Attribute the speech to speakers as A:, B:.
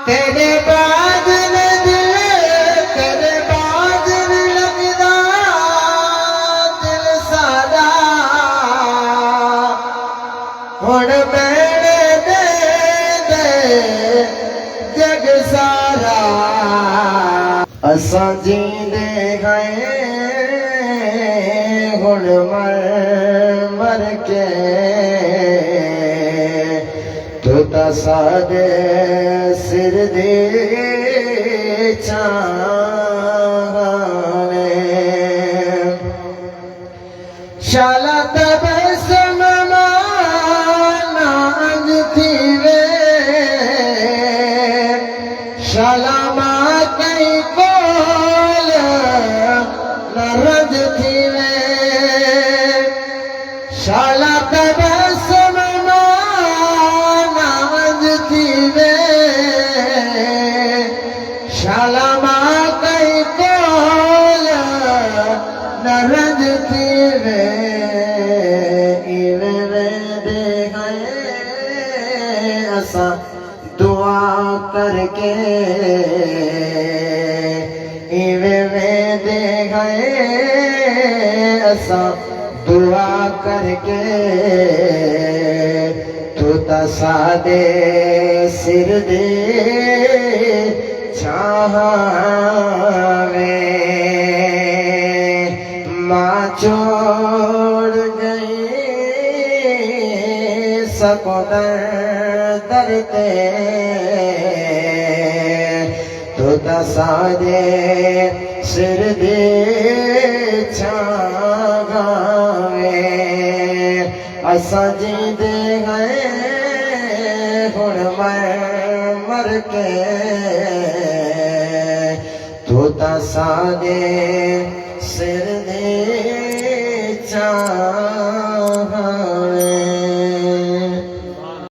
A: तेरे बाद दिल तेरे बाद लगदा दिल सारा हुण मैंने दे जग सारा असां जींदे गए हुण मर मर के तू तां साडे सिर दे छावे शाला तबसम माना अज थीवे शाला मां कई कोल न रज थीवे शाला तबसम माना अज थीवे शाला मां कई कोल न रज थीवे इवे वेंदे गए असां दुआ करके इवे वेंदे गए असां दुआ करके तू तां साडे सिर दे छावे मां छोड़ गई सकोदर दर ते तू तां साडे सिर दे छावे असां जींदे गए हुण मर के तू तां साडे सिर